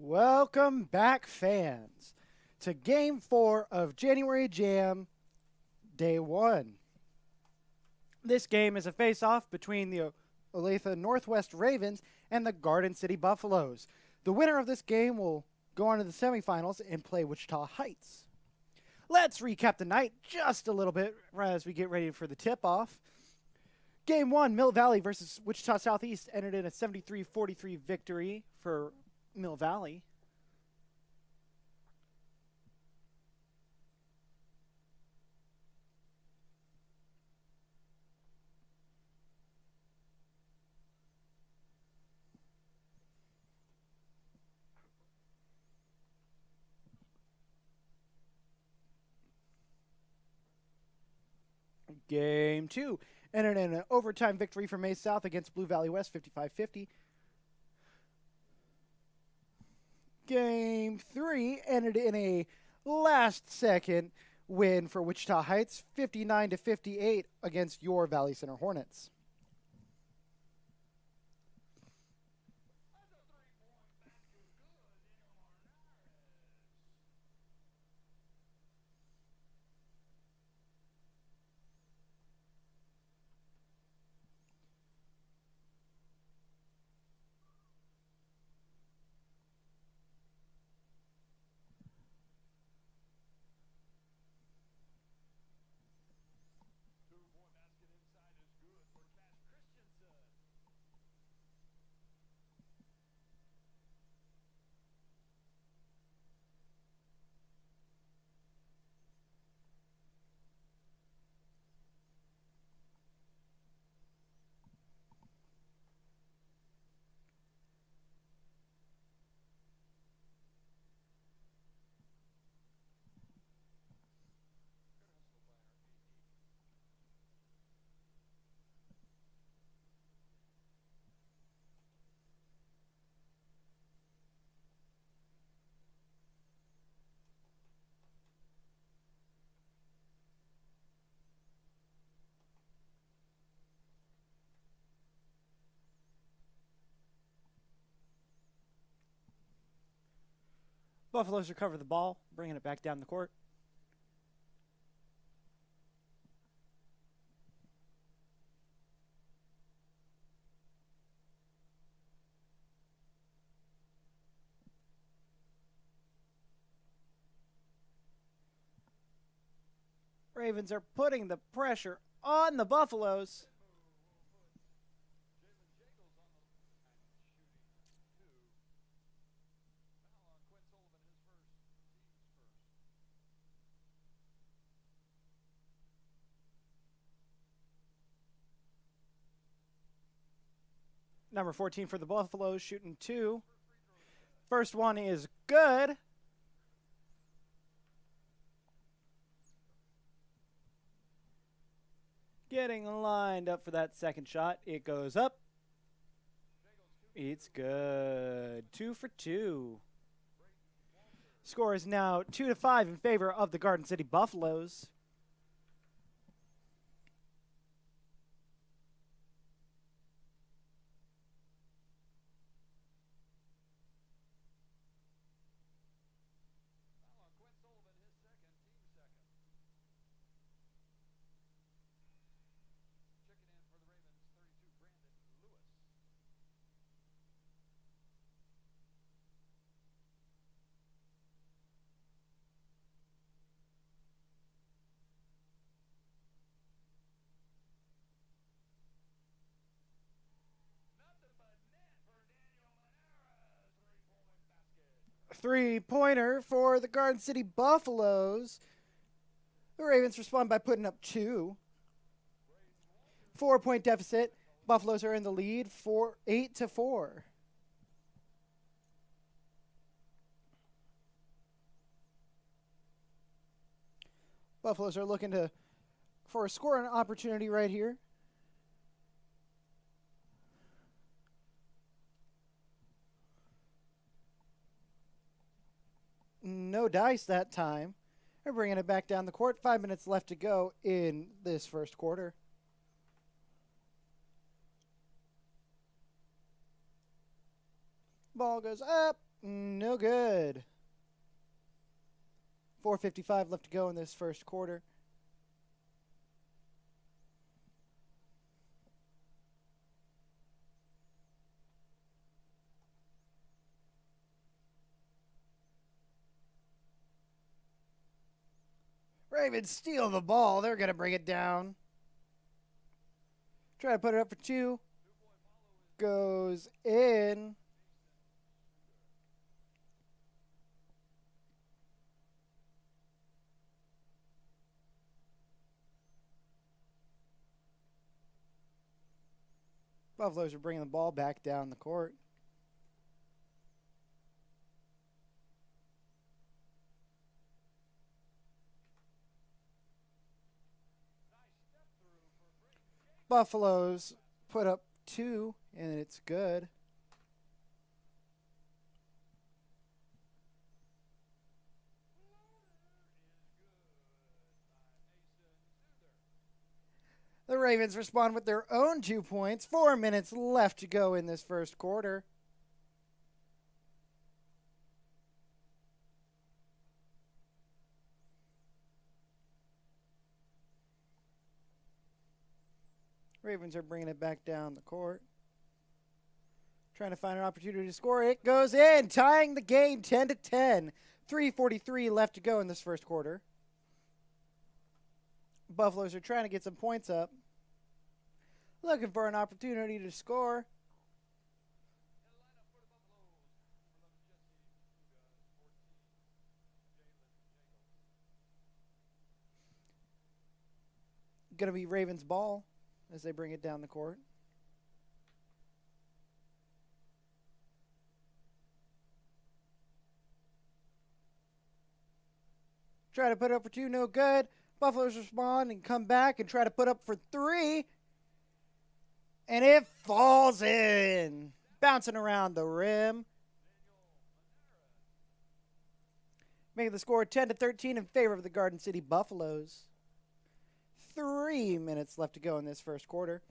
Welcome back, fans, to Game 4 of January Jam, Day 1. This game is a face-off between the Olathe Northwest Ravens and the Garden City Buffaloes. The winner of this game will go on to the semifinals and play Wichita Heights. Let's recap the night just a little bit as we get ready for the tip-off. Game 1, Mill Valley versus Wichita Southeast, ended in a 73-43 victory for Mill Valley. Game 2 ended in an overtime victory for Maize South against Blue Valley West, 55-50. Game 3 ended in a last-second win for Wichita Heights, 59-58 against your Valley Center Hornets. Buffaloes recover the ball, bringing it back down the court. Ravens are putting the pressure on the Buffaloes. Number 14 for the Buffaloes, shooting 2. First one is good. Getting lined up for that second shot. It goes up. It's good. 2 for 2. Score is now 2-5 in favor of the Garden City Buffaloes. Three-pointer for the Garden City Buffaloes. The Ravens respond by putting up 2. 4-point deficit. Buffaloes are in the lead for 8-4. Buffaloes are looking for a scoring opportunity right here. No dice that time. They're bringing it back down the court. 5 minutes left to go in this first quarter. Ball goes up. No good. 4:55 left to go in this first quarter. Ravens steal the ball. They're going to bring it down. Try to put it up for two. Goes in. Buffaloes are bringing the ball back down the court. Buffaloes put up two, and it's good. The Ravens respond with their own 2 points. 4 minutes left to go in this first quarter. Ravens are bringing it back down the court. Trying to find an opportunity to score. It goes in, tying the game 10-10. 3:43 left to go in this first quarter. Buffaloes are trying to get some points up. Looking for an opportunity to score. Going to be Ravens ball as they bring it down the court. Try to put up for two, no good. Buffaloes respond and come back and try to put up for three. And it falls in. Bouncing around the rim. Making the score 10-13 in favor of the Garden City Buffaloes. 3 minutes left to go in this first quarter.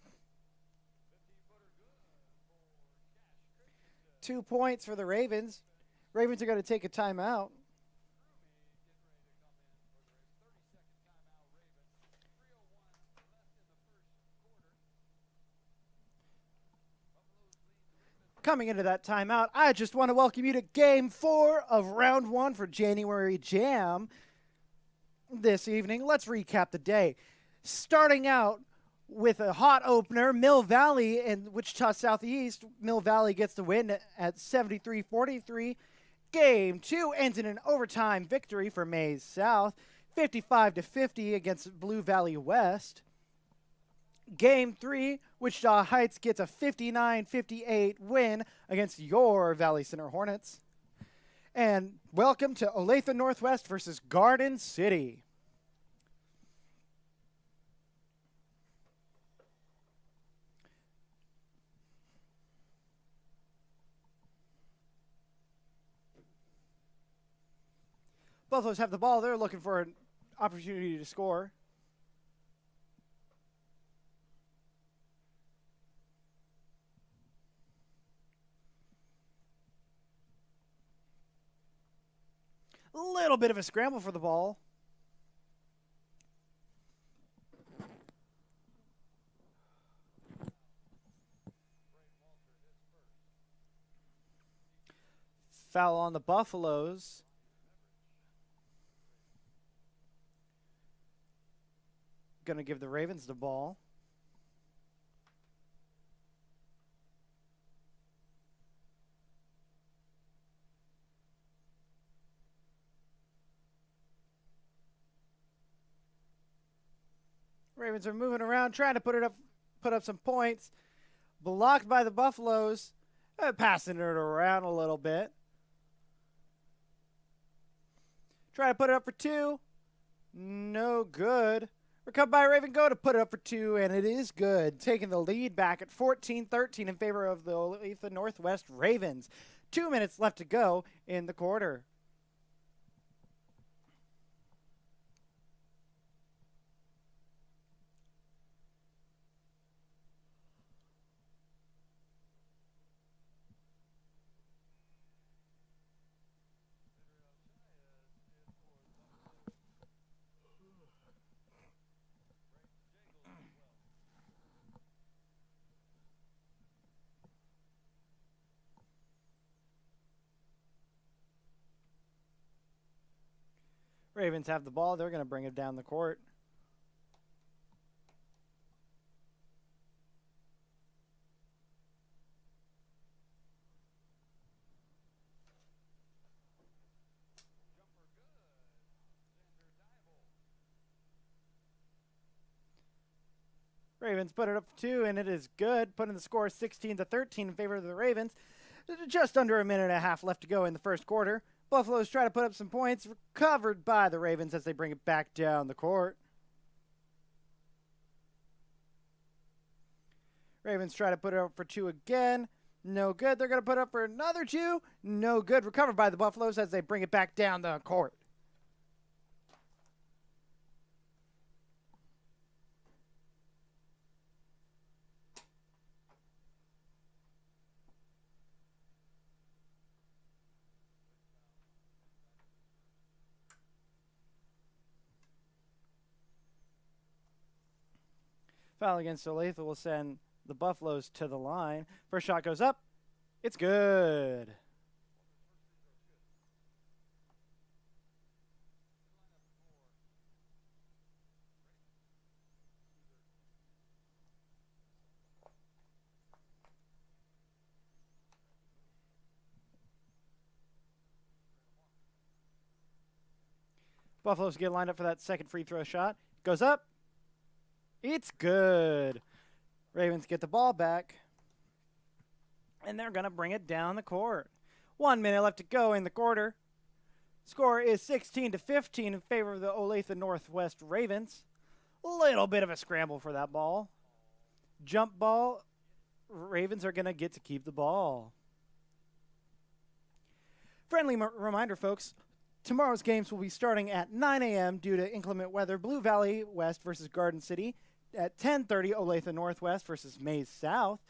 2 points for the Ravens. Ravens are going to take a timeout. Coming into that timeout, I just want to welcome you to Game 4 of Round 1 for January Jam this evening. Let's recap the day. Starting out with a hot opener, Mill Valley and Wichita Southeast. Mill Valley gets the win at 73-43. Game 2 ends in an overtime victory for Maize South, 55-50 against Blue Valley West. Game 3, Wichita Heights gets a 59-58 win against your Valley Center Hornets. And welcome to Olathe Northwest versus Garden City. Buffaloes have the ball. They're looking for an opportunity to score. A little bit of a scramble for the ball. Foul on the Buffaloes. Going to give the Ravens the ball. Ravens are moving around, trying to put up some points. Blocked by the Buffaloes. Passing it around a little bit. Try to put it up for two. No good. Recovered by Raven. Go to put it up for two, and it is good. Taking the lead back at 14-13 in favor of the Olathe Northwest Ravens. 2 minutes left to go in the quarter. Ravens have the ball. They're going to bring it down the court. Ravens put it up for 2, and it is good, putting the score 16-13 in favor of the Ravens. Just under a minute and a half left to go in the first quarter. Buffaloes try to put up some points, recovered by the Ravens as they bring it back down the court. Ravens try to put it up for 2 again. No good. They're going to put up for another 2. No good. Recovered by the Buffaloes as they bring it back down the court. Foul against Olathe will send the Buffaloes to the line. First shot goes up. It's good. Buffaloes get lined up for that second free throw shot. Goes up. It's good. Ravens get the ball back. And they're going to bring it down the court. 1 minute left to go in the quarter. Score is 16-15 in favor of the Olathe Northwest Ravens. A little bit of a scramble for that ball. Jump ball. Ravens are going to get to keep the ball. Friendly reminder, folks. Tomorrow's games will be starting at 9 a.m. due to inclement weather. Blue Valley West versus Garden City. At 10:30, Olathe Northwest versus Mays South.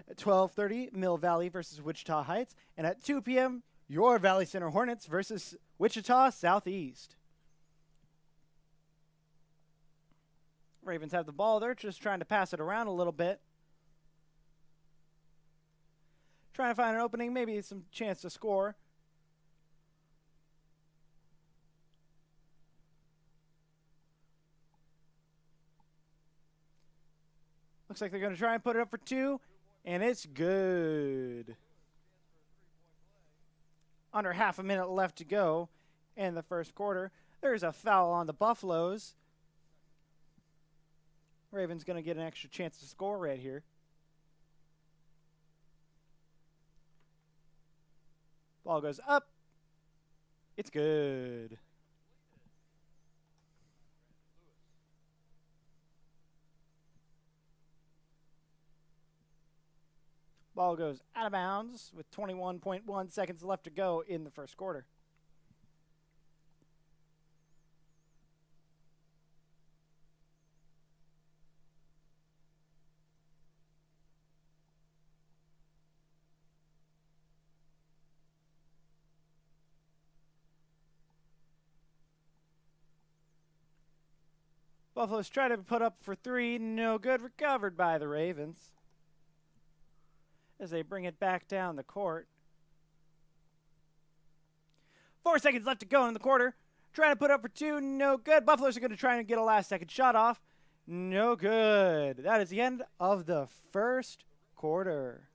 At 12:30, Mill Valley versus Wichita Heights. And at 2 p.m., your Valley Center Hornets versus Wichita Southeast. Ravens have the ball. They're just trying to pass it around a little bit. Trying to find an opening, maybe some chance to score. Looks like they're going to try and put it up for 2, and it's good. Under half a minute left to go in the first quarter. There's a foul on the Buffaloes. Ravens going to get an extra chance to score right here. Ball goes up. It's good. Ball goes out of bounds with 21.1 seconds left to go in the first quarter. Buffaloes try to put up for 3. No good. Recovered by the Ravens as they bring it back down the court. 4 seconds left to go in the quarter. Trying to put up for 2. No good. Buffaloes are going to try and get a last-second shot off. No good. That is the end of the first quarter.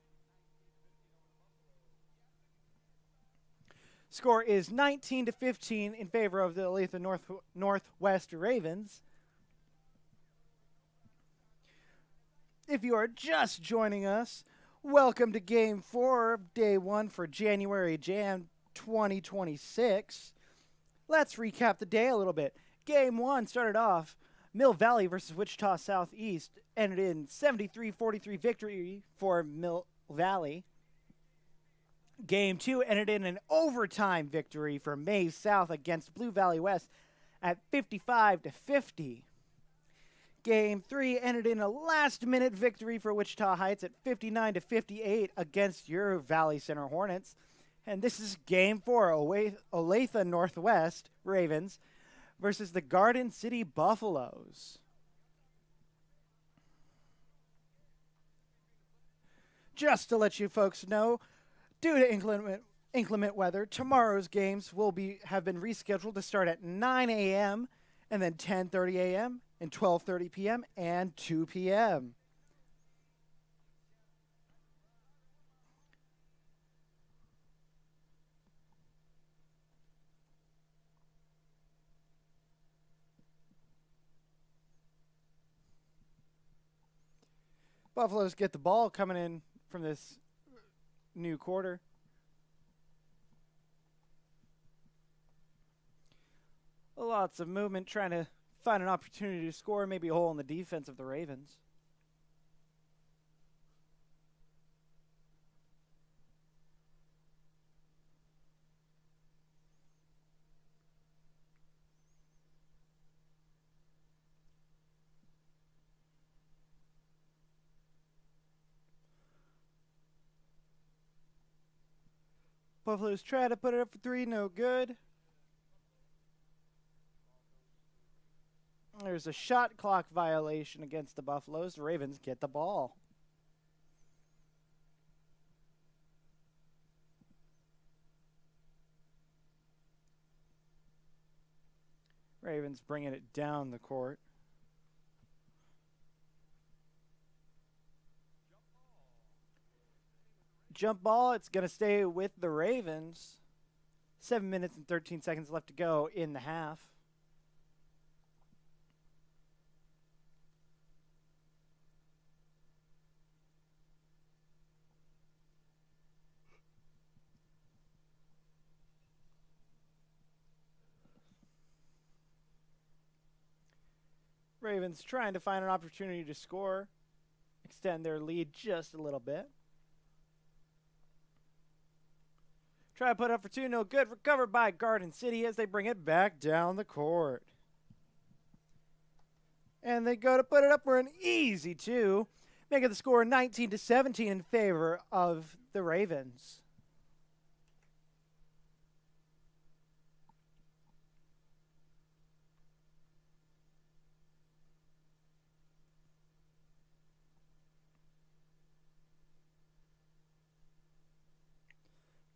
Score is 19-15 in favor of the Olathe Northwest Ravens. If you are just joining us, welcome to Game 4 of Day 1 for January Jam 2026. Let's recap the day a little bit. Game 1 started off Mill Valley versus Wichita Southeast, ended in 73-43 victory for Mill Valley. Game 2 ended in an overtime victory for Mays South against Blue Valley West at 55-50. Game 3 ended in a last-minute victory for Wichita Heights at 59-58 against your Valley Center Hornets. And this is Game 4, Olathe Northwest Ravens versus the Garden City Buffaloes. Just to let you folks know, due to inclement inclement weather, tomorrow's games have been rescheduled to start at 9 a.m. and then 10:30 a.m. and 12:30 p.m. and 2 p.m. Buffaloes get the ball coming in from this new quarter. Lots of movement, trying to find an opportunity to score, maybe a hole in the defense of the Ravens. Buffaloes try to put it up for three, no good. There's a shot clock violation against the Buffaloes. The Ravens get the ball. Ravens bringing it down the court. Jump ball, it's going to stay with the Ravens. 7 minutes and 13 seconds left to go in the half. Ravens trying to find an opportunity to score, extend their lead just a little bit. Try to put up for two, no good. Recovered by Garden City as they bring it back down the court. And they go to put it up for an easy two, making the score 19-17 in favor of the Ravens.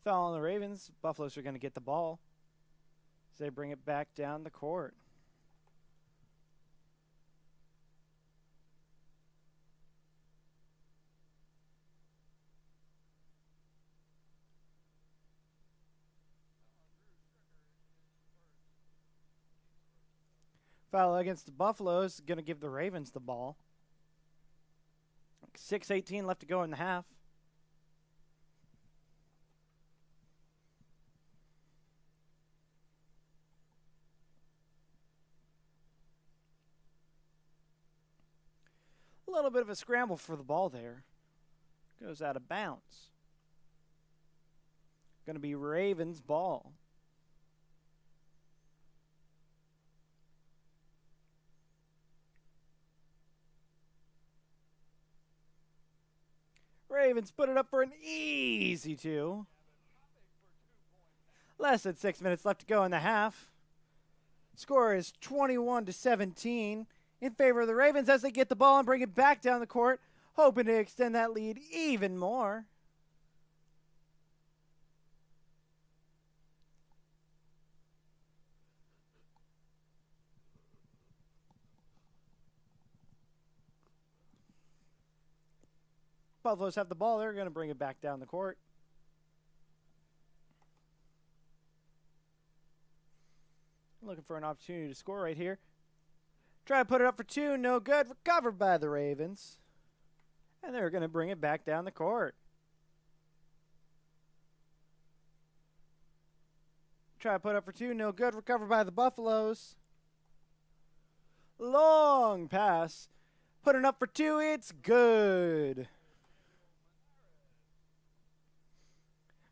Foul on the Ravens. Buffaloes are going to get the ball as they bring it back down the court. Foul against the Buffaloes, going to give the Ravens the ball. 6:18 left to go in the half. A little bit of a scramble for the ball there. Goes out of bounds. Going to be Ravens ball. Ravens put it up for an easy two. Less than 6 minutes left to go in the half. Score is 21-17 in favor of the Ravens as they get the ball and bring it back down the court, hoping to extend that lead even more. Buffaloes have the ball. They're going to bring it back down the court. Looking for an opportunity to score right here. Try to put it up for two. No good. Recovered by the Ravens. And they're going to bring it back down the court. Try to put up for two. No good. Recovered by the Buffaloes. Long pass. Putting up for two. It's good.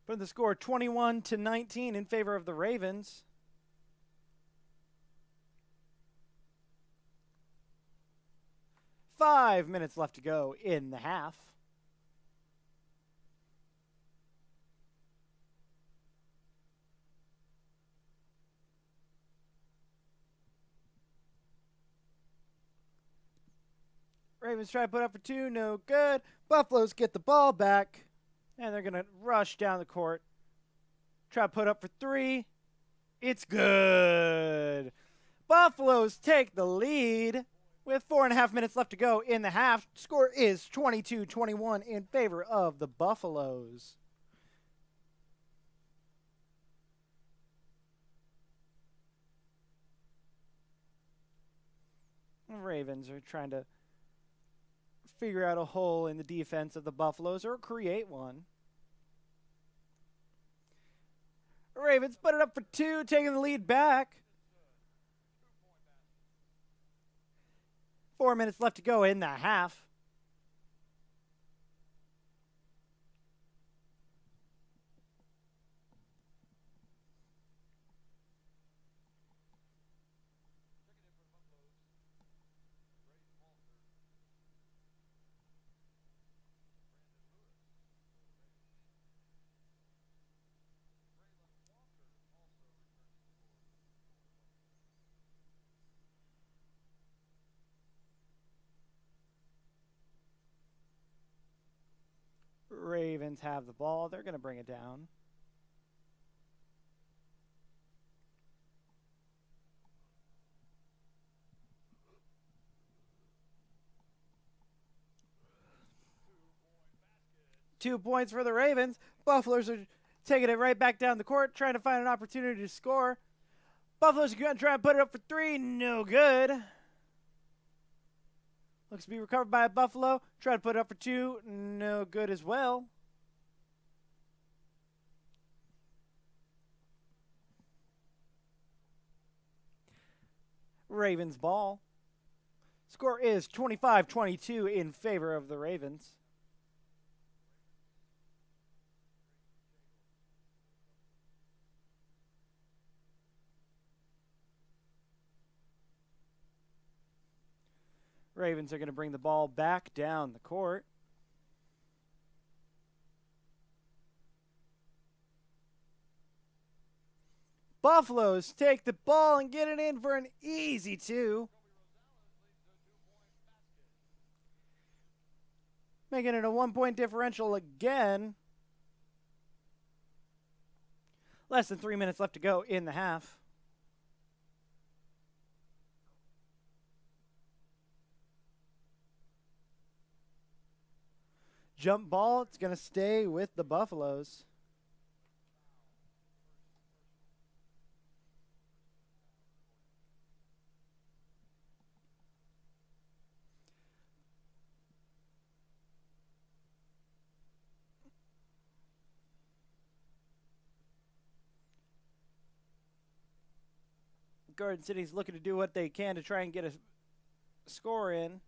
For the score 21-19 in favor of the Ravens. Five minutes left to go in the half. Ravens try to put up for two, no good. Buffaloes get the ball back, and they're going to rush down the court Try to put up for 3. It's good. Buffaloes take the lead with 4.5 minutes left to go in the half. Score is 22-21 in favor of the Buffaloes. The Ravens are trying to figure out a hole in the defense of the Buffaloes or create one. The Ravens put it up for 2, taking the lead back. 4 minutes left to go in the half. Ravens have the ball. They're going to bring it down. Two points for the Ravens. Buffaloes are taking it right back down the court, trying to find an opportunity to score. Buffaloes are going to try and put it up for 3. No good. Looks to be recovered by a Buffalo. Try to put it up for 2. No good as well. Ravens ball. Score is 25-22 in favor of the Ravens. Ravens are going to bring the ball back down the court. Buffaloes take the ball and get it in for an easy 2. Making it a 1-point differential again. Less than 3 minutes left to go in the half. Jump ball, it's going to stay with the Buffaloes. Garden City's looking to do what they can to try and get a score in.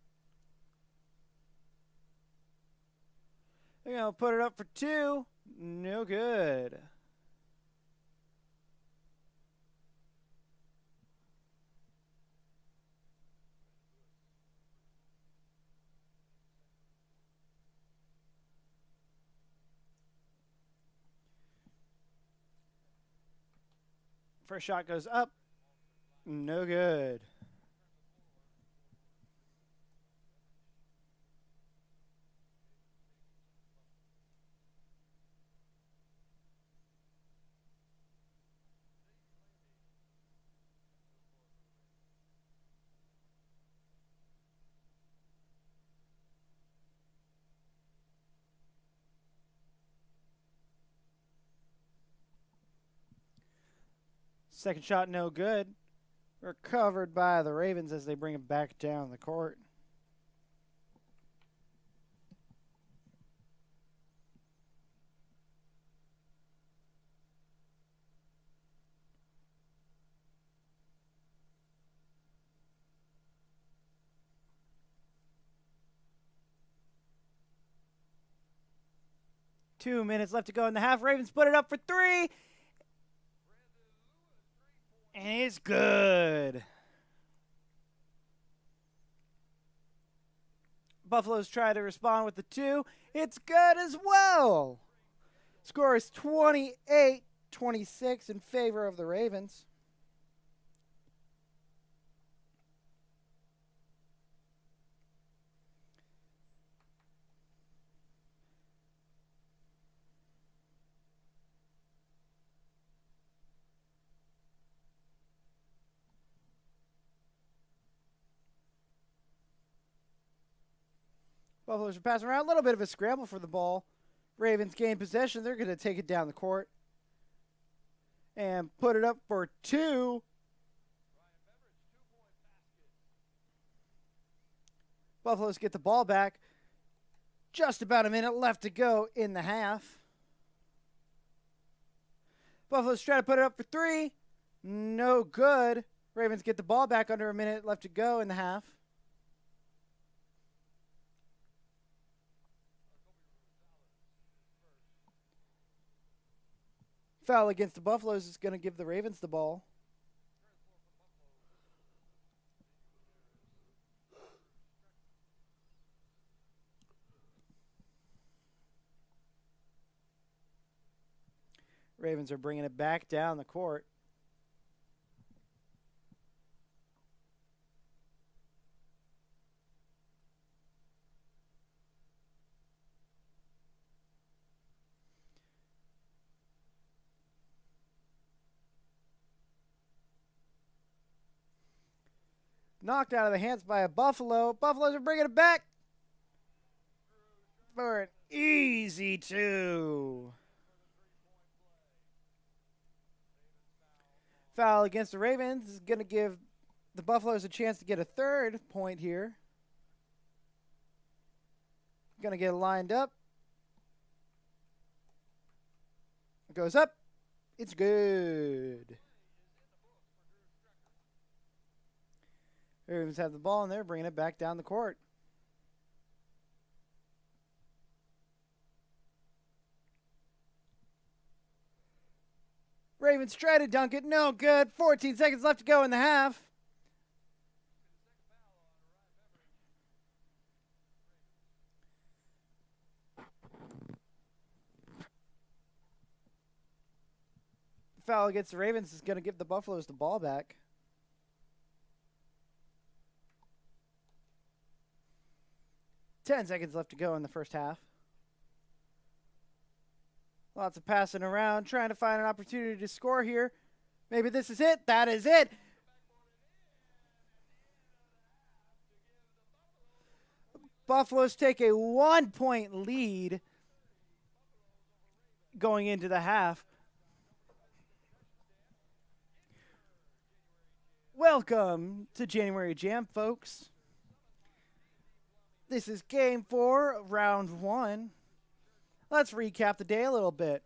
They're going to put it up for 2. No good. First shot goes up. No good. Second shot, no good. Recovered by the Ravens as they bring it back down the court. Two minutes left to go in the half. Ravens put it up for 3. And it's good. Buffaloes try to respond with the 2. It's good as well. Score is 28-26 in favor of the Ravens. Buffaloes are passing around. A little bit of a scramble for the ball. Ravens gain possession. They're going to take it down the court and put it up for 2. Buffaloes get the ball back. Just about a minute left to go in the half. Buffaloes try to put it up for 3. No good. Ravens get the ball back under a minute left to go in the half. Foul against the Buffaloes is going to give the Ravens the ball. Ravens are bringing it back down the court. Knocked out of the hands by a Buffalo. Buffaloes are bringing it back for an easy 2. Foul against the Ravens is going to give the Buffaloes a chance to get a 3rd point here. Going to get it lined up. It goes up. It's good. Ravens have the ball, and they're bringing it back down the court. Ravens try to dunk it. No good. 14 seconds left to go in the half. Foul against the Ravens is going to give the Buffaloes the ball back. Ten seconds left to go in the first half. Lots of passing around, trying to find an opportunity to score here. Maybe this is it. That is it. Buffaloes take a 1-point lead going into the half. Welcome to January Jam, folks. This is Game 4, Round 1. Let's recap the day a little bit.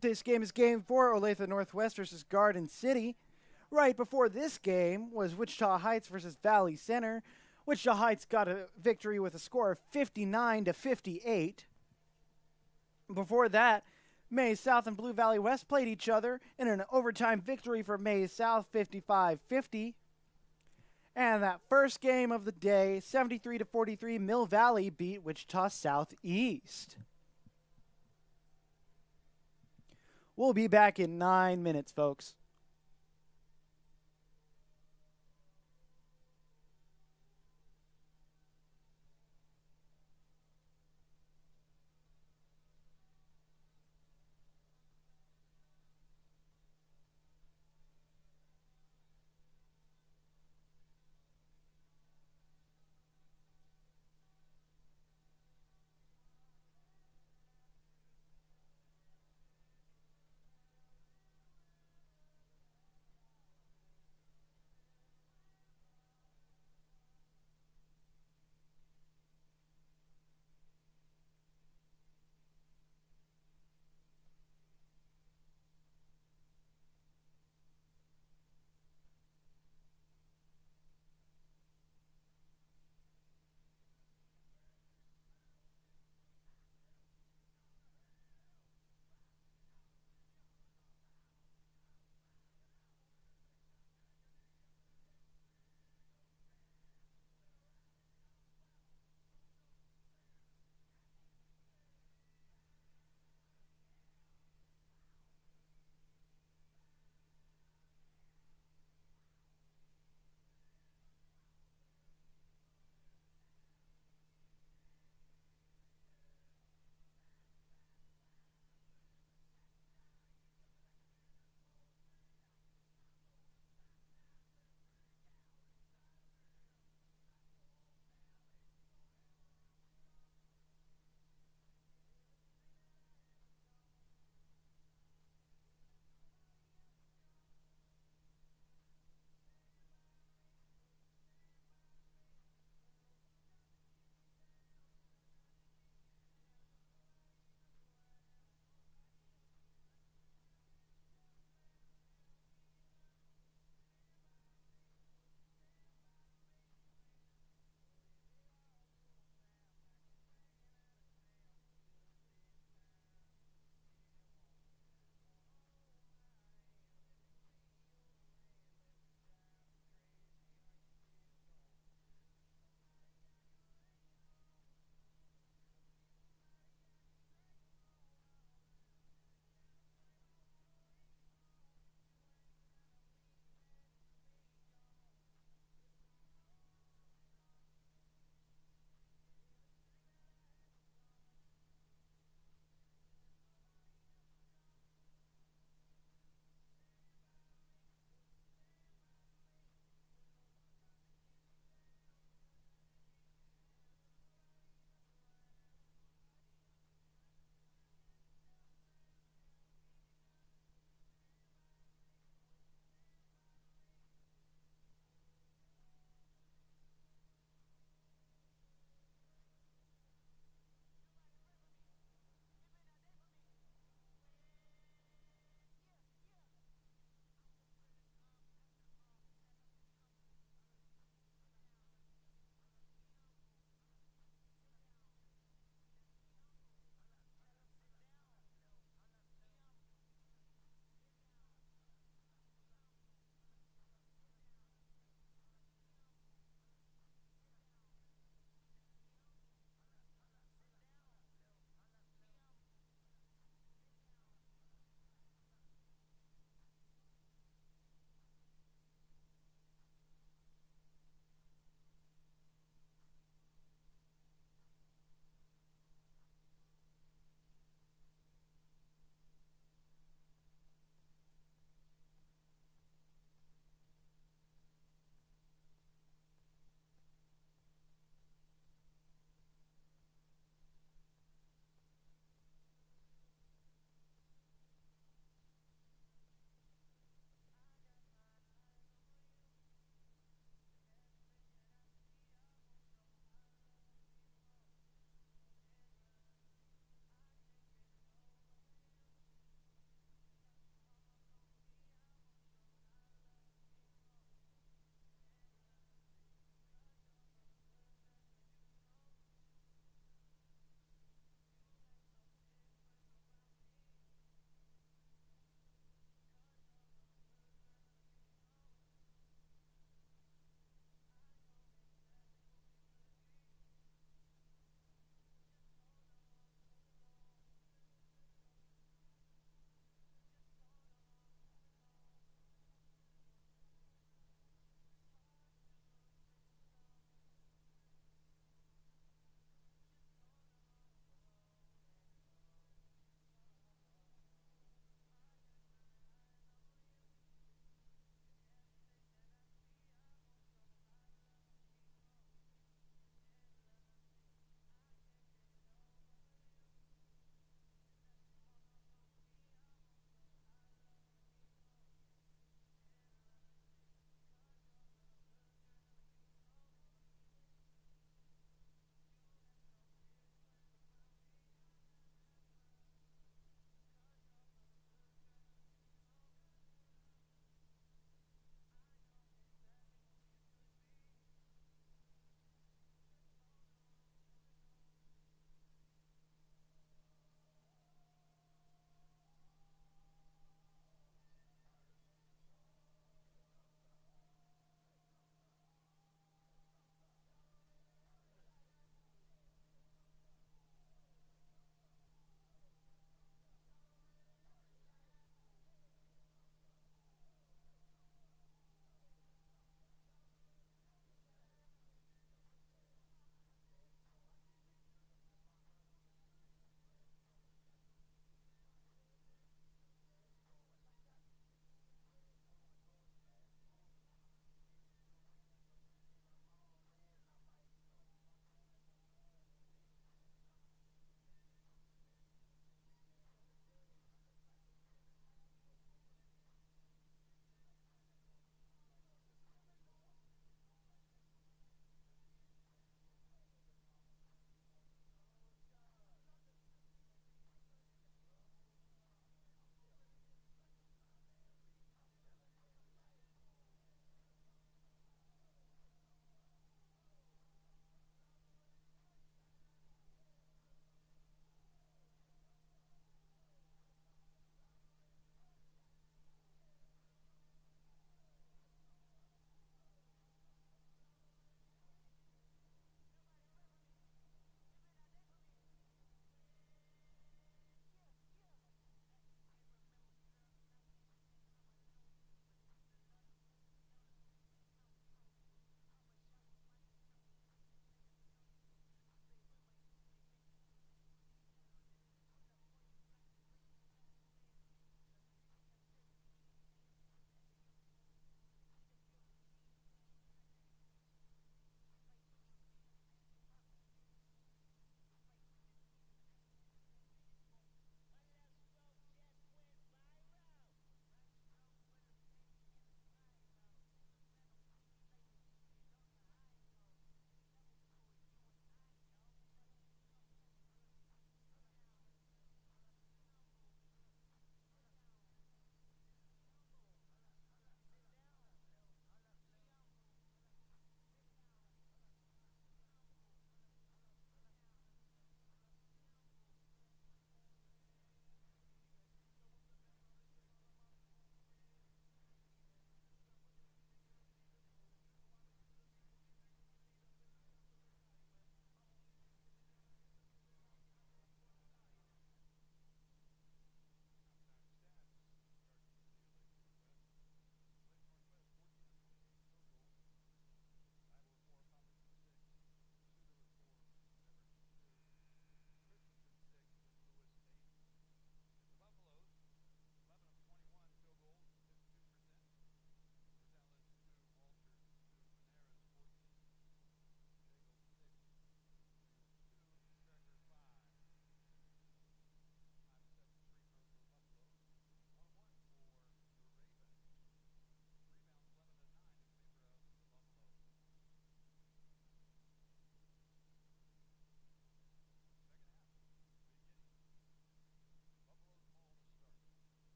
This game is Game 4, Olathe Northwest versus Garden City. Right before this game was Wichita Heights versus Valley Center. Wichita Heights got a victory with a score of 59-58. Before that, Maize South and Blue Valley West played each other in an overtime victory for Maize South 55-50. And that first game of the day, 73-43, Mill Valley beat Wichita Southeast. We'll be back in 9 minutes, folks.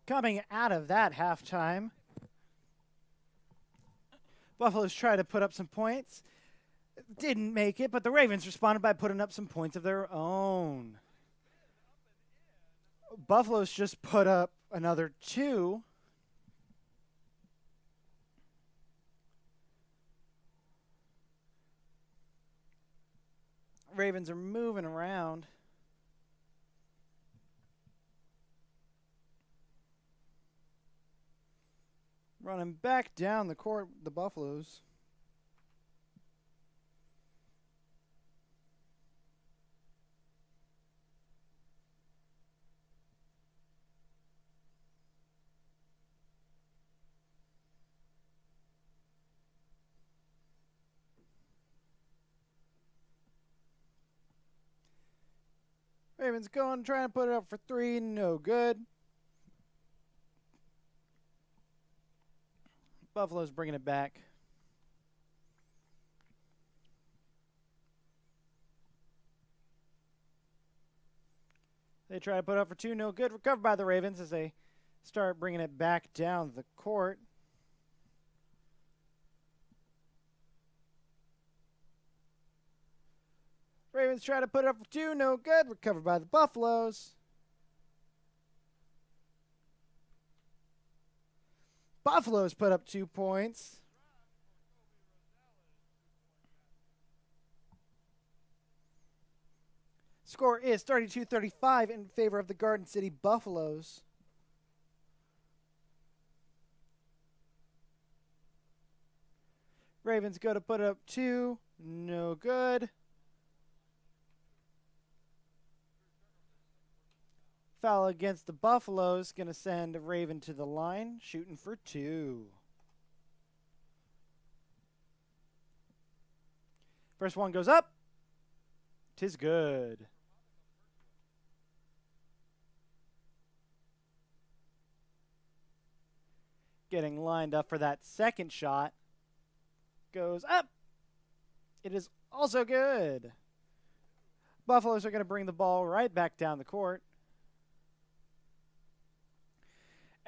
Coming out of that halftime, Buffaloes tried to put up some points. Didn't make it, but the Ravens responded by putting up some points of their own. Buffaloes just put up another 2. Ravens are moving around. Running back down the court, the Buffaloes. Ravens going, trying to put it up for 3, no good. Buffalo's bringing it back. They try to put up for 2, no good. Recovered by the Ravens as they start bringing it back down the court. Ravens try to put it up for 2, no good. Recovered by the Buffaloes. Buffaloes put up 2 points. Score is 32-35 in favor of the Garden City Buffaloes. Ravens go to put up 2, no good. Foul against the Buffaloes, going to send Raven to the line, shooting for 2. First one goes up. 'Tis good. Getting lined up for that second shot. Goes up. It is also good. Buffaloes are going to bring the ball right back down the court.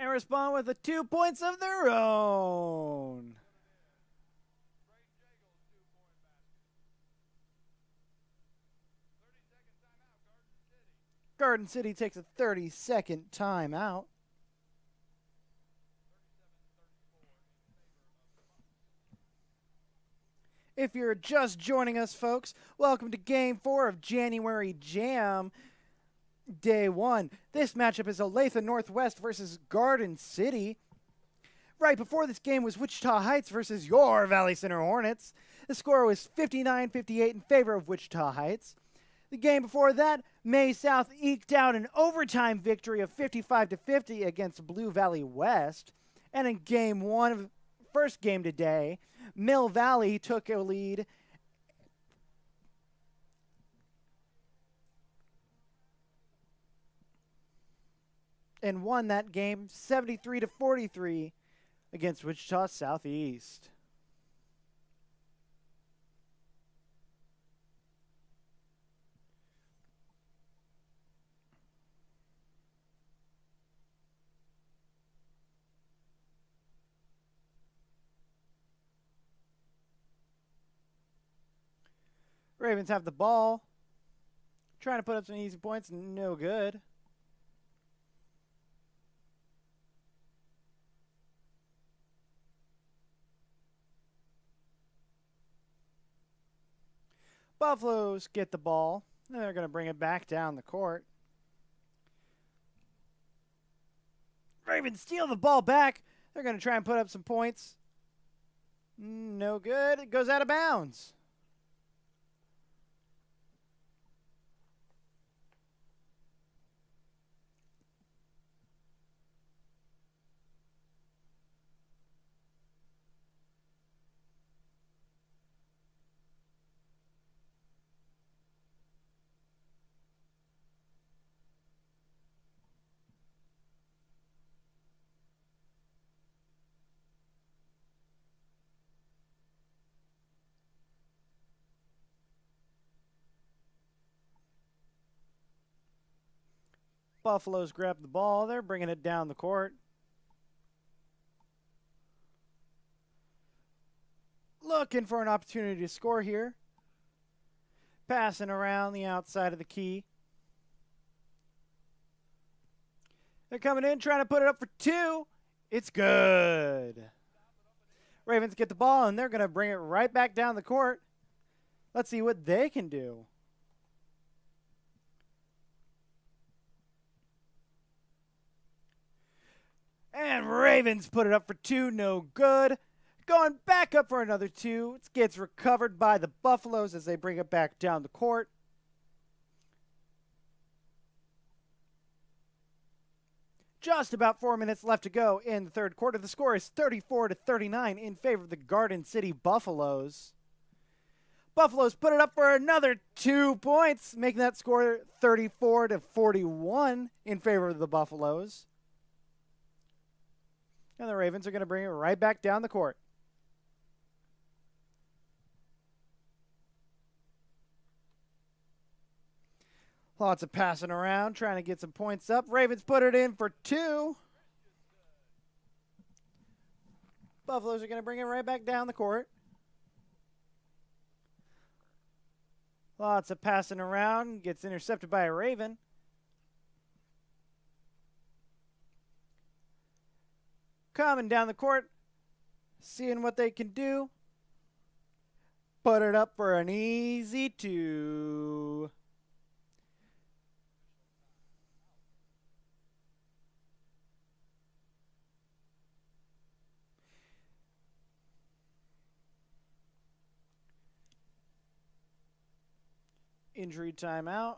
And respond with the 2 points of their own. Garden City takes a 30-second timeout. If you're just joining us, folks, welcome to Game 4 of January Jam. Day 1. This matchup is Olathe Northwest versus Garden City. Right before this game was Wichita Heights versus your Valley Center Hornets. The score was 59-58 in favor of Wichita Heights. The game before that, May South eked out an overtime victory of 55-50 against Blue Valley West. And in Game 1 of first game today, Mill Valley took a lead and won that game 73-43 against Wichita Southeast. Ravens have the ball. Trying to put up some easy points, no good. Buffaloes get the ball. And they're going to bring it back down the court. Ravens steal the ball back. They're going to try and put up some points. No good. It goes out of bounds. Buffaloes grab the ball. They're bringing it down the court. Looking for an opportunity to score here. Passing around the outside of the key. They're coming in, trying to put it up for 2. It's good. Ravens get the ball, and they're going to bring it right back down the court. Let's see what they can do. And Ravens put it up for 2, no good. Going back up for another 2. It gets recovered by the Buffaloes as they bring it back down the court. Just about 4 minutes left to go in the third quarter. The score is 34-39 in favor of the Garden City Buffaloes. Buffaloes put it up for another 2 points, making that score 34-41 in favor of the Buffaloes. And the Ravens are going to bring it right back down the court. Lots of passing around, trying to get some points up. Ravens put it in for 2. Buffaloes are going to bring it right back down the court. Lots of passing around. Gets intercepted by a Raven. Coming down the court. Seeing what they can do. Put it up for an easy 2. Injury timeout.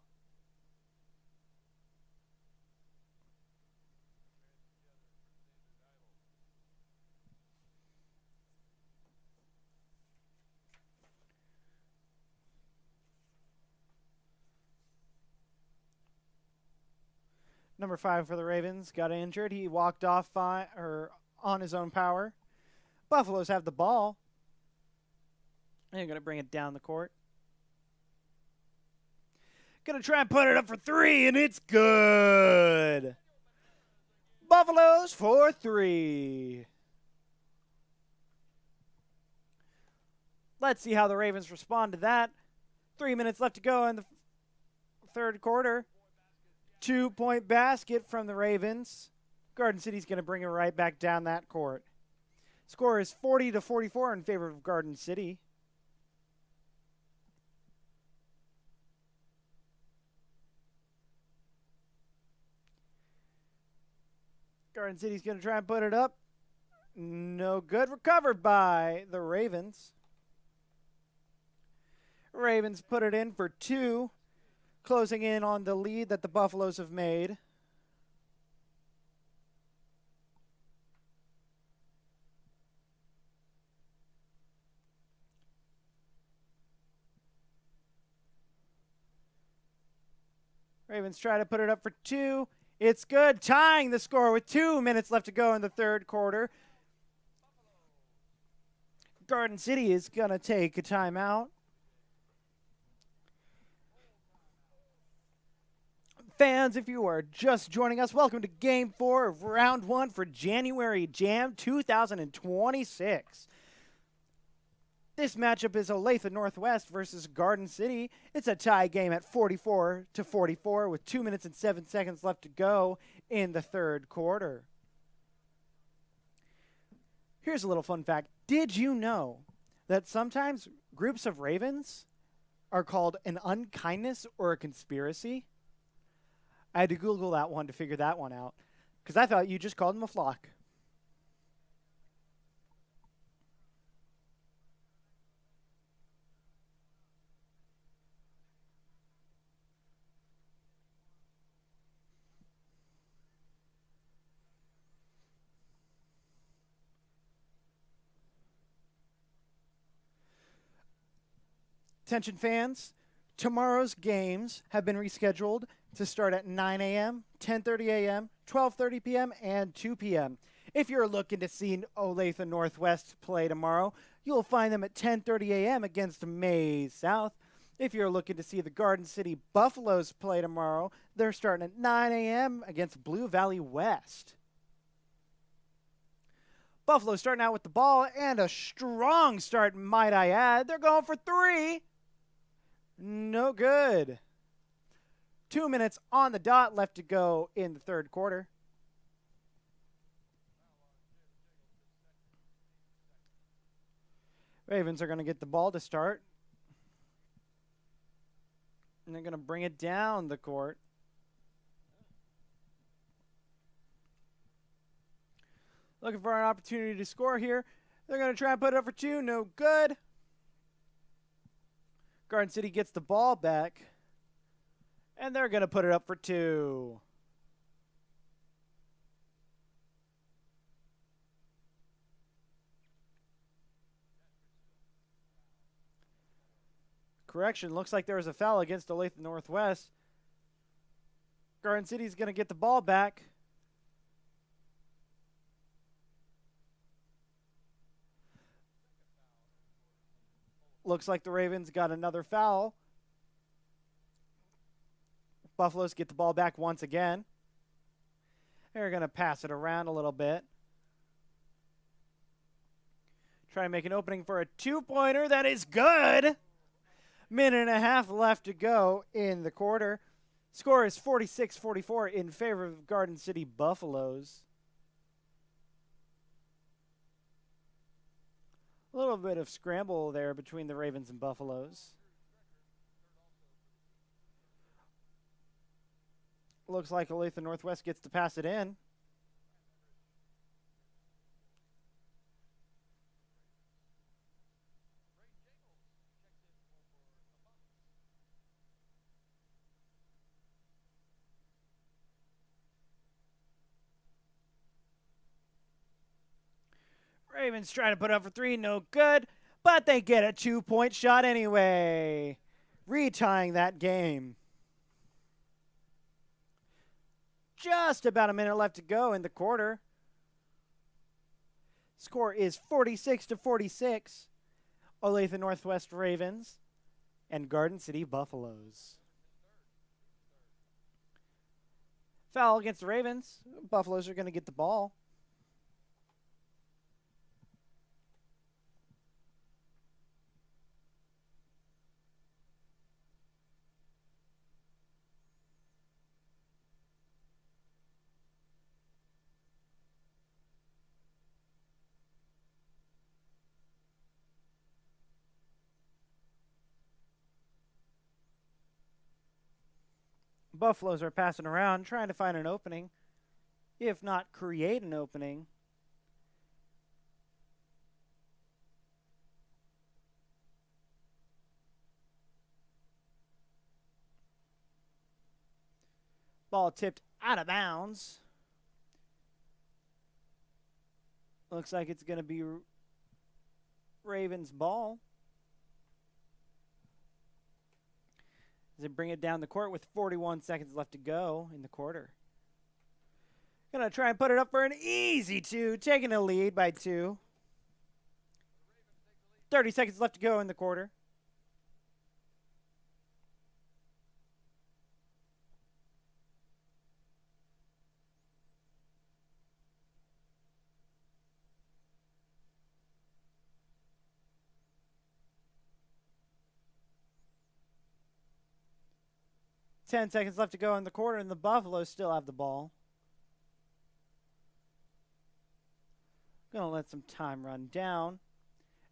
Number 5 for the Ravens got injured. He walked off on his own power. Buffaloes have the ball. They're going to bring it down the court. Going to try and put it up for 3, and it's good. Buffaloes for 3. Let's see how the Ravens respond to that. 3 minutes left to go in the third quarter. 2-point basket from the Ravens. Garden City's going to bring it right back down that court. Score is 40-44 in favor of Garden City. Garden City's going to try and put it up. No good. Recovered by the Ravens. Ravens put it in for 2. Closing in on the lead that the Buffaloes have made. Ravens try to put it up for 2. It's good. Tying the score with 2 minutes left to go in the third quarter. Garden City is going to take a timeout. Fans, if you are just joining us, welcome to Game 4 of Round 1 for January Jam 2026. This matchup is Olathe Northwest versus Garden City. It's a tie game at 44-44 with 2 minutes and 7 seconds left to go in the third quarter. Here's a little fun fact. Did you know that sometimes groups of ravens are called an unkindness or a conspiracy? I had to Google that one to figure that one out because I thought you just called them a flock. Attention fans, tomorrow's games have been rescheduled to start at 9 a.m., 10:30 a.m., 12:30 p.m., and 2 p.m. If you're looking to see Olathe Northwest play tomorrow, you'll find them at 10:30 a.m. against Mays South. If you're looking to see the Garden City Buffaloes play tomorrow, they're starting at 9 a.m. against Blue Valley West. Buffalo starting out with the ball, and a strong start, might I add. They're going for 3. No good. 2 minutes on the dot left to go in the third quarter. Ravens are going to get the ball to start. And they're going to bring it down the court. Looking for an opportunity to score here. They're going to try and put it up for 2. No good. Garden City gets the ball back. And they're going to put it up for 2. Correction, looks like there was a foul against Olathe Northwest. Garden City's going to get the ball back. Looks like the Ravens got another foul. Buffaloes get the ball back once again. They're going to pass it around a little bit. Try to make an opening for a 2-pointer. That is good. Minute and a half left to go in the quarter. Score is 46-44 in favor of Garden City Buffaloes. A little bit of scramble there between the Ravens and Buffaloes. Looks like Olathe Northwest gets to pass it in. Ravens trying to put up for 3, no good, but they get a 2-point shot anyway, retying that game. Just about a minute left to go in the quarter. Score is 46-46. Olathe Northwest Ravens and Garden City Buffaloes. Foul against the Ravens. Buffaloes are going to get the ball. Buffaloes are passing around, trying to find an opening, if not create an opening. Ball tipped out of bounds. Looks like it's going to be Ravens' ball. As they bring it down the court with 41 seconds left to go in the quarter. Going to try and put it up for an easy 2, taking a lead by 2. 30 seconds left to go in the quarter. Ten seconds left to go in the quarter, and the Buffaloes still have the ball. Gonna let some time run down.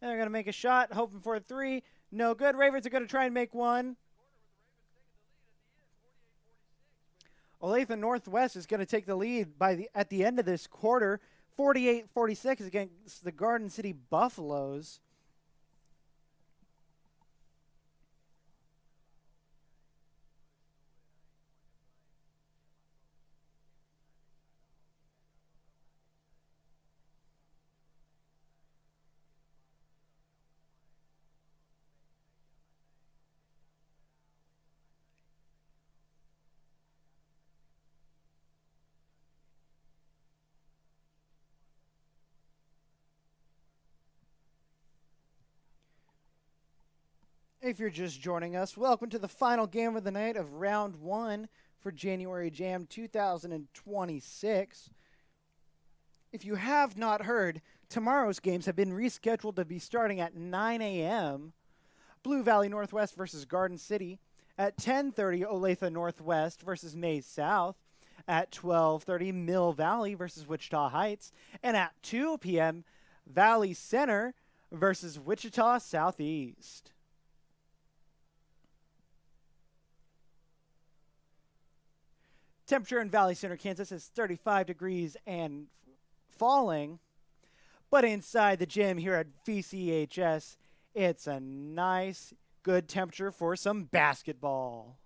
And they're gonna make a shot, hoping for a 3. No good. Ravens are gonna try and make one. Olathe Northwest is gonna take the lead at the end of this quarter. 48-46 against the Garden City Buffaloes. If you're just joining us, welcome to the final game of the night of round 1 for January Jam 2026. If you have not heard, tomorrow's games have been rescheduled to be starting at 9 a.m. Blue Valley Northwest versus Garden City. At 10:30, Olathe Northwest versus Mays South. At 12:30, Mill Valley versus Wichita Heights. And at 2 p.m., Valley Center versus Wichita Southeast. Temperature in Valley Center, Kansas is 35 degrees and falling. But inside the gym here at VCHS, it's a nice, good temperature for some basketball.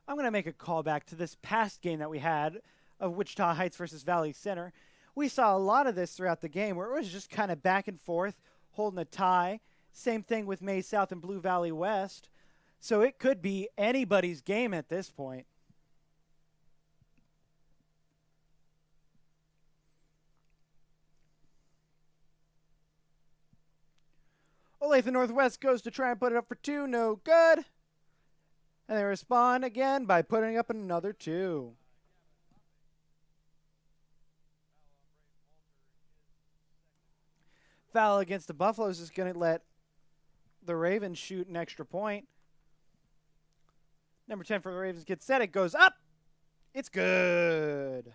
I'm going to make a callback to this past game that we had of Wichita Heights versus Valley Center. We saw a lot of this throughout the game where it was just kind of back and forth, holding a tie. Same thing with Mays South and Blue Valley West. So it could be anybody's game at this point. Olathe Northwest goes to try and put it up for 2. No good. And they respond again by putting up another 2. Foul against the Buffaloes is going to let the Ravens shoot an extra point. Number 10 for the Ravens gets set. It goes up. It's good.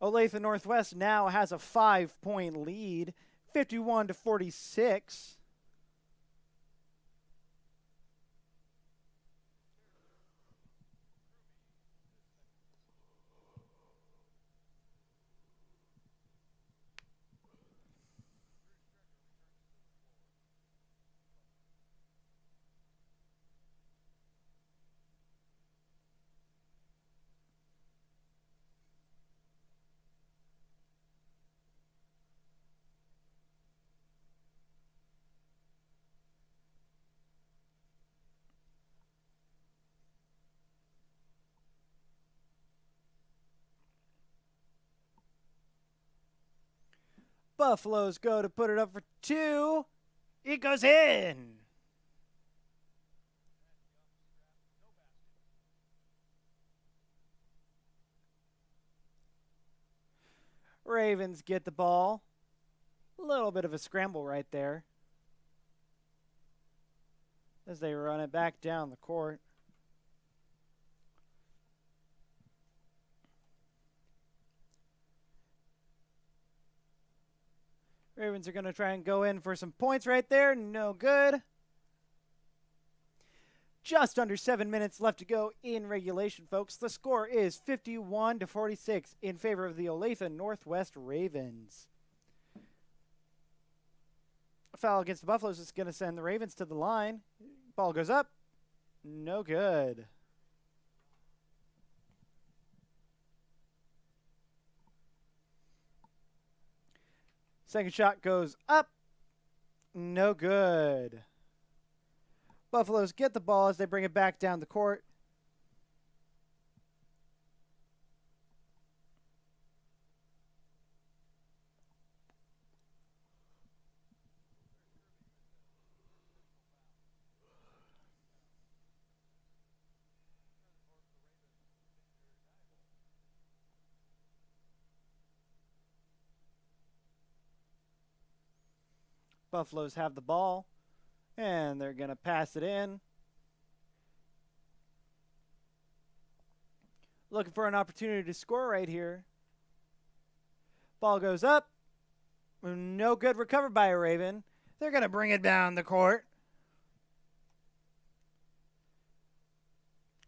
Olathe Northwest now has a 5-point lead, 51-46. Buffaloes go to put it up for 2. It goes in. Ravens get the ball. A little bit of a scramble right there as they run it back down the court. Ravens are going to try and go in for some points right there. No good. Just under 7 minutes left to go in regulation, folks. The score is 51-46 in favor of the Olathe Northwest Ravens. A foul against the Buffaloes is going to send the Ravens to the line. Ball goes up. No good. Second shot goes up. No good. Buffaloes get the ball as they bring it back down the court. Buffaloes have the ball, and they're going to pass it in. Looking for an opportunity to score right here. Ball goes up. No good, recovered by a Raven. They're going to bring it down the court.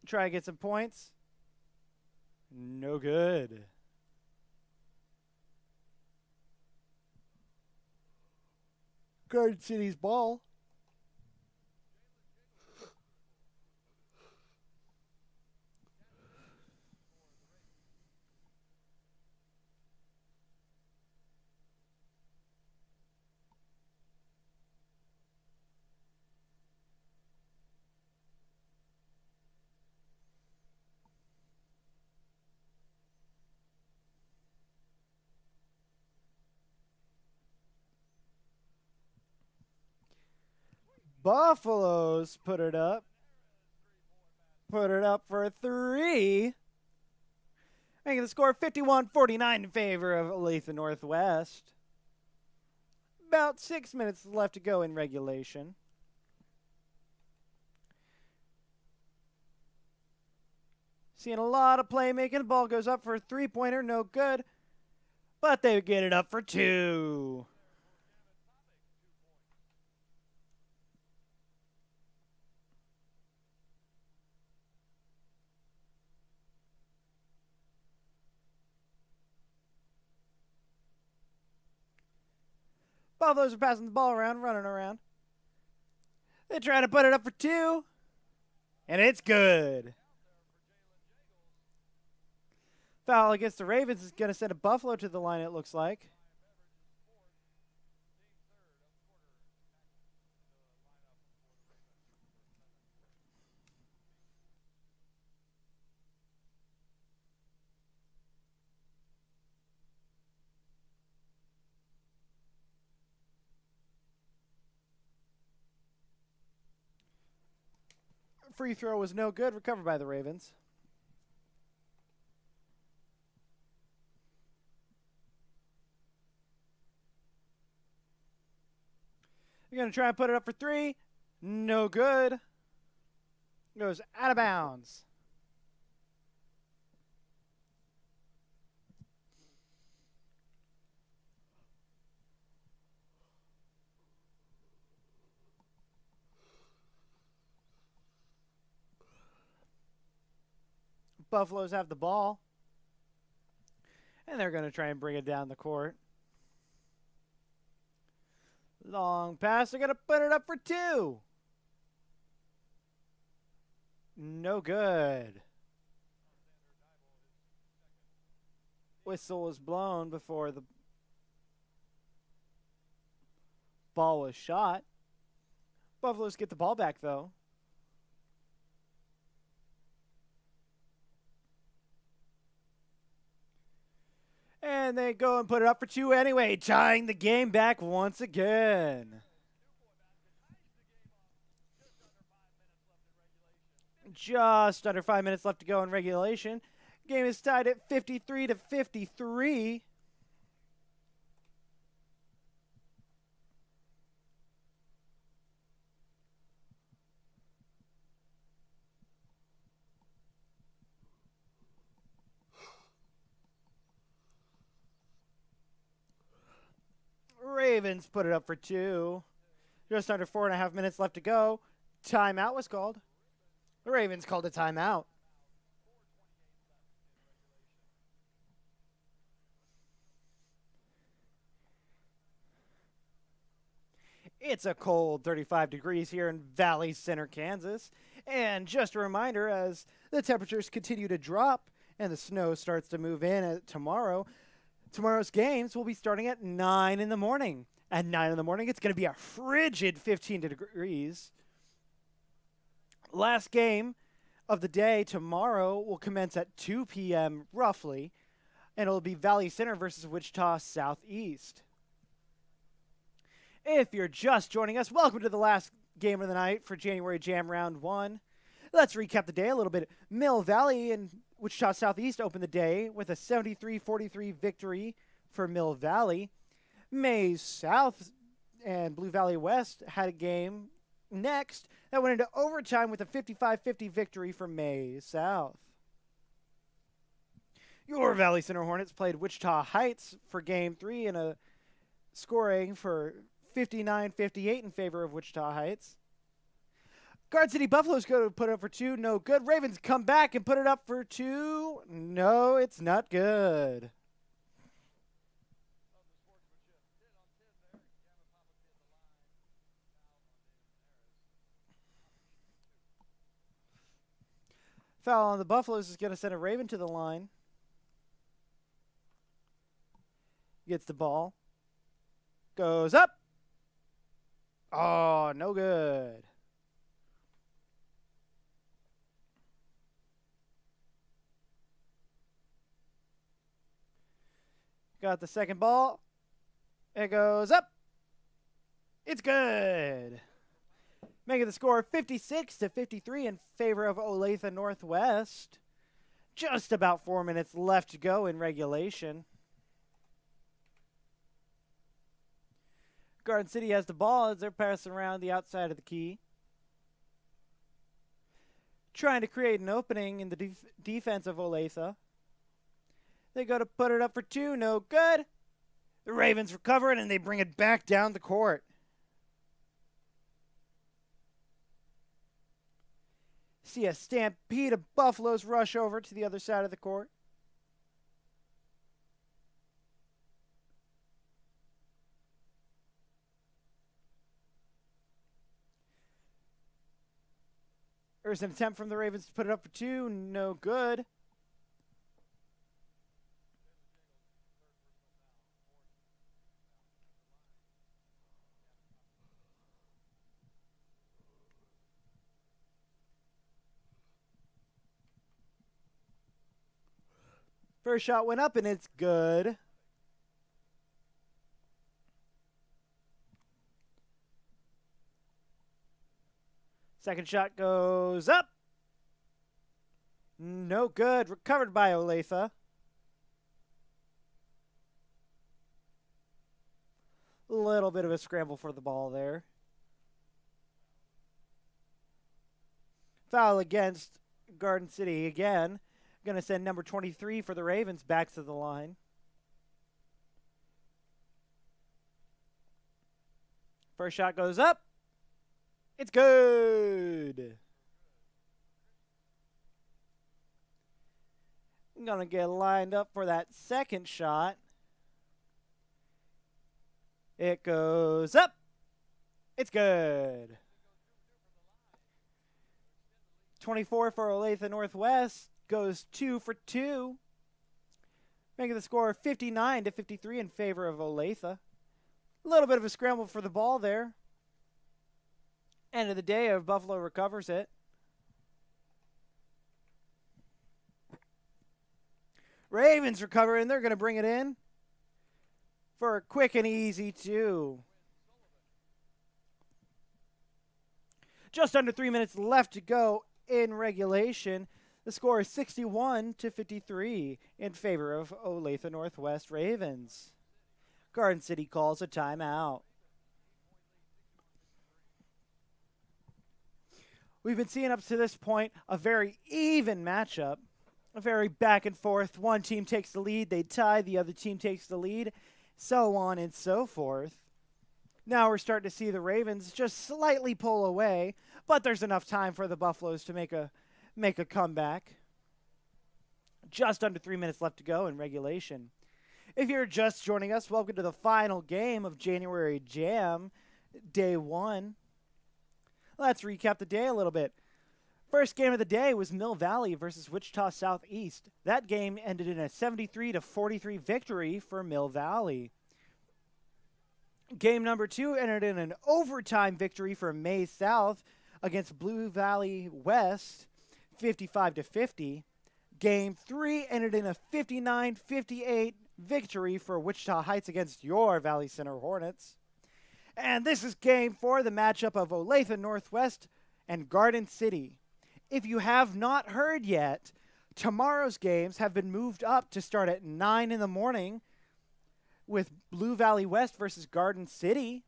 Try to get some points. No good. Garden City's ball. Buffaloes put it up. Put it up for 3. Making the score 51-49 in favor of Olathe Northwest. About 6 minutes left to go in regulation. Seeing a lot of playmaking. The ball goes up for a 3-pointer. No good. But they get it up for 2. Buffaloes are passing the ball around, running around. They try to put it up for 2. And it's good. Foul against the Ravens is going to send a Buffalo to the line, it looks like. Free throw was no good, recovered by the Ravens. They're going to try and put it up for 3. No good. Goes out of bounds. Buffaloes have the ball. And they're going to try and bring it down the court. Long pass. They're going to put it up for 2. No good. Whistle was blown before the ball was shot. Buffaloes get the ball back, though. And they go and put it up for 2 anyway, tying the game back once again. Just under 5 minutes left to go in regulation. Game is tied at 53-53. Ravens put it up for 2. Just under 4.5 minutes left to go. Timeout was called. The Ravens called a timeout. It's a cold 35 degrees here in Valley Center, Kansas. And just a reminder, as the temperatures continue to drop and the snow starts to move in tomorrow, tomorrow's games will be starting at 9 in the morning. At 9 in the morning, it's going to be a frigid 15 degrees. Last game of the day tomorrow will commence at 2 p.m. roughly, and it'll be Valley Center versus Wichita Southeast. If you're just joining us, welcome to the last game of the night for January Jam Round 1. Let's recap the day a little bit. Mill Valley and Wichita Southeast opened the day with a 73-43 victory for Mill Valley. Mays South and Blue Valley West had a game next that went into overtime with a 55-50 victory for Mays South. Your Valley Center Hornets played Wichita Heights for Game 3 in a scoring for 59-58 in favor of Wichita Heights. Guard City Buffaloes go to put it up for 2. No good. Ravens come back and put it up for 2. No, it's not good. Foul on the Buffaloes is going to send a Raven to the line. Gets the ball. Goes up. Oh, no good. Got the second ball. It goes up. It's good. making the score 56-53 in favor of Olathe Northwest. Just about 4 minutes left to go in regulation. Garden City has the ball as they're passing around the outside of the key. Trying to create an opening in the defense of Olathe. They go to put it up for two, no good. The Ravens recover it and they bring it back down the court. See a stampede of Buffaloes rush over to the other side of the court. There's an attempt from the Ravens to put it up for two, no good. First shot went up and it's good. Second shot goes up. No good. Recovered by Olathe. A little bit of a scramble for the ball there. Foul against Garden City again. Going to send number 23 for the Ravens back to the line. First shot goes up. It's good. I'm going to get lined up for that second shot. It goes up. It's good. 24 for Olathe Northwest. Goes 2 for 2. Making the score 59-53 in favor of Olathe. A little bit of a scramble for the ball there. End of the day, Buffalo recovers it. Ravens recover, and they're going to bring it in for a quick and easy 2. Just under 3 minutes left to go in regulation. The score is 61-53 in favor of Olathe Northwest Ravens. Garden City calls a timeout. We've been seeing up to this point a very even matchup, a very back and forth. One team takes the lead, they tie, the other team takes the lead, so on and so forth. Now we're starting to see the Ravens just slightly pull away, but there's enough time for the Buffaloes to make a comeback. Just under 3 minutes left to go in regulation. If you're just joining us, welcome to the final game of January Jam, Day 1. Let's recap the day a little bit. First game of the day was Mill Valley versus Wichita Southeast. That game ended in a 73-43 victory for Mill Valley. Game number 2 ended in an overtime victory for Maize South against Blue Valley West, 55-50. Game 3 ended in a 59-58 victory for Wichita Heights against your Valley Center Hornets. And this is game 4, the matchup of Olathe Northwest and Garden City. If you have not heard yet, tomorrow's games have been moved up to start at 9 in the morning with Blue Valley West versus Garden City.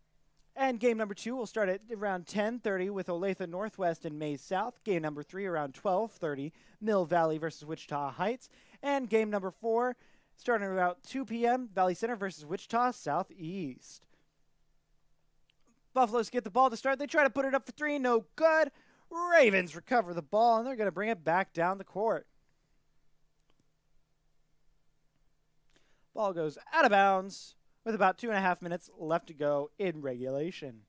And game number 2 will start at around 10:30 with Olathe Northwest and Maize South. Game number 3 around 12:30, Mill Valley versus Wichita Heights. And game number 4 starting at about 2 p.m., Valley Center versus Wichita Southeast. Buffaloes get the ball to start. They try to put it up for 3. No good. Ravens recover the ball, and they're going to bring it back down the court. Ball goes out of bounds with about 2.5 minutes left to go in regulation.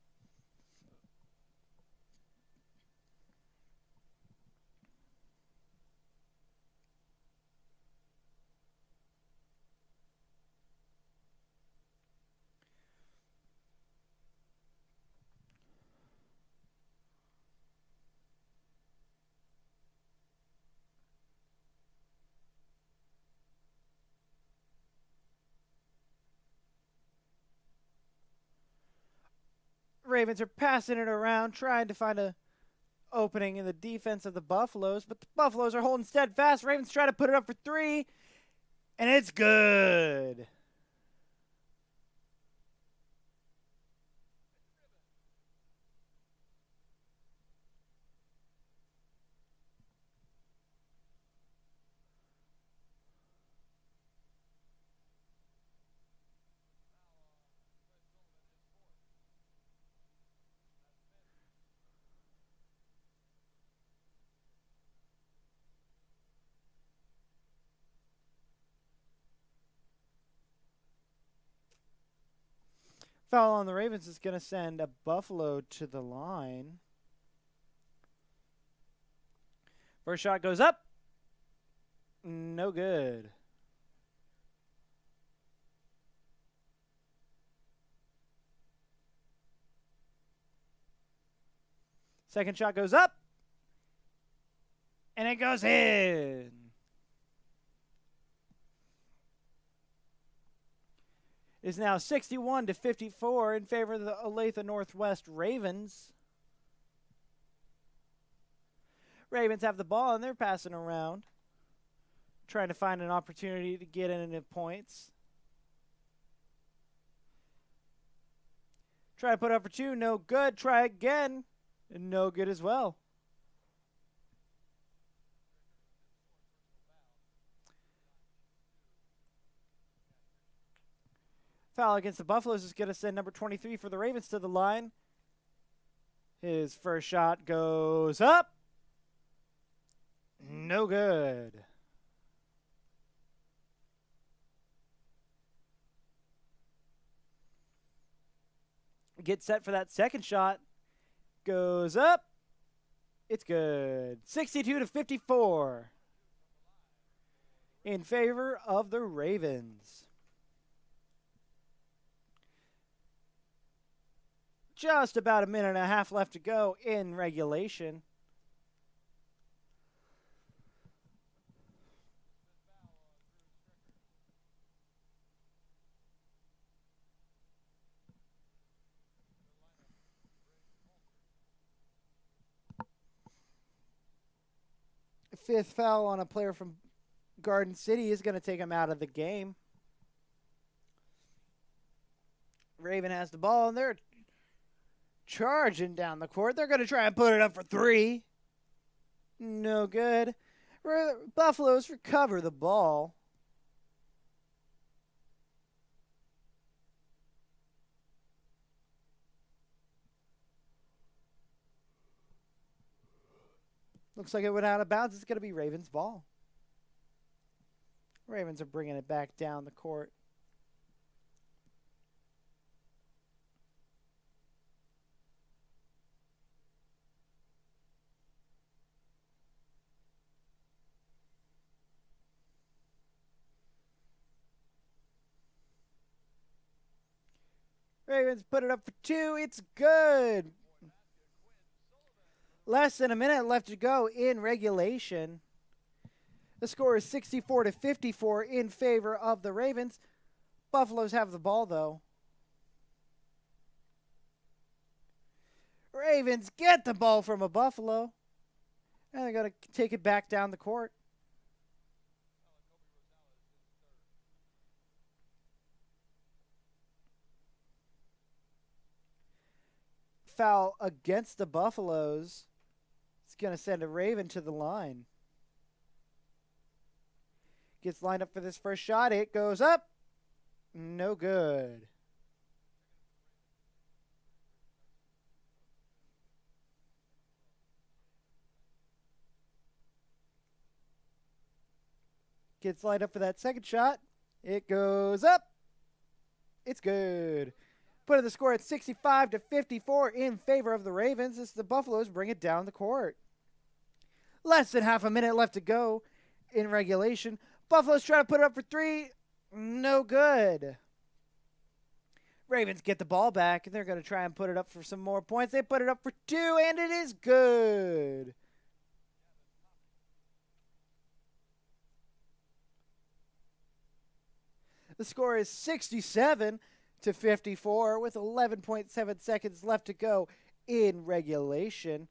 Ravens are passing it around, trying to find a opening in the defense of the Buffaloes, but the Buffaloes are holding steadfast. Ravens try to put it up for 3, and it's good. Foul on the Ravens is going to send a Buffalo to the line. First shot goes up. No good. Second shot goes up. And it goes in. Is now 61-54 in favor of the Olathe Northwest Ravens. Ravens have the ball and they're passing around, trying to find an opportunity to get into points. Try to put up for 2, no good. Try again, and no good as well. Foul against the Buffaloes is going to send number 23 for the Ravens to the line. His first shot goes up. No good. Get set for that second shot. Goes up. It's good. 62-54 in favor of the Ravens. Just about a minute and a half left to go in regulation. Fifth foul on a player from Garden City is going to take him out of the game. Raven has the ball, and they're charging down the court. They're going to try and put it up for 3. No good. Buffaloes recover the ball. Looks like it went out of bounds. It's going to be Ravens' ball. Ravens are bringing it back down the court. Ravens put it up for 2. It's good. Less than a minute left to go in regulation. The score is 64-54 in favor of the Ravens. Buffaloes have the ball, though. Ravens get the ball from a Buffalo. And they're going to take it back down the court. Foul against the Buffaloes. It's going to send a Raven to the line. Gets lined up for this first shot. It goes up. No good. Gets lined up for that second shot. It goes up. It's good. Putting the score at 65-54 in favor of the Ravens as the Buffaloes bring it down the court. Less than half a minute left to go in regulation. Buffaloes try to put it up for 3. No good. Ravens get the ball back, and they're going to try and put it up for some more points. They put it up for 2, and it is good. The score is 67 to 54 with 11.7 seconds left to go in regulation.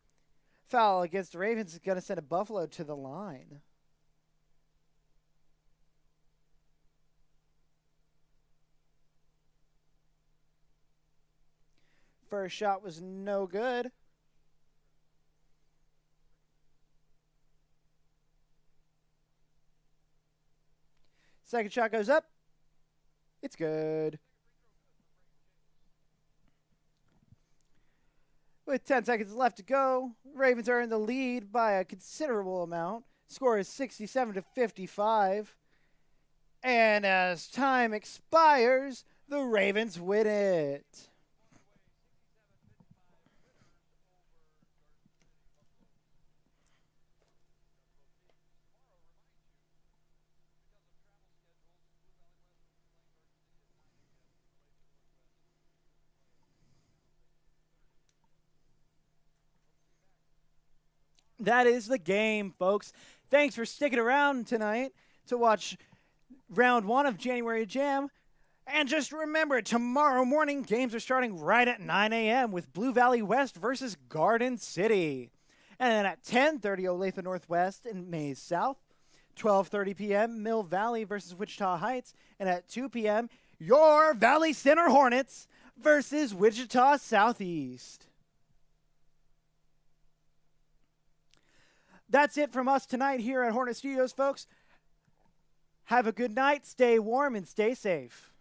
Foul against the Ravens is going to send a Buffalo to the line. First shot was no good. Second shot goes up. It's good. With 10 seconds left to go, Ravens are in the lead by a considerable amount. Score is 67 to 55. And as time expires, the Ravens win it. That is the game, folks. Thanks for sticking around tonight to watch round 1 of January Jam. And just remember, tomorrow morning, games are starting right at 9 a.m. with Blue Valley West versus Garden City. And then at 10:30, Olathe Northwest and Mays South. 12:30 p.m., Mill Valley versus Wichita Heights. And at 2 p.m., your Valley Center Hornets versus Wichita Southeast. That's it from us tonight here at Hornet Studios, folks. Have a good night, stay warm, and stay safe.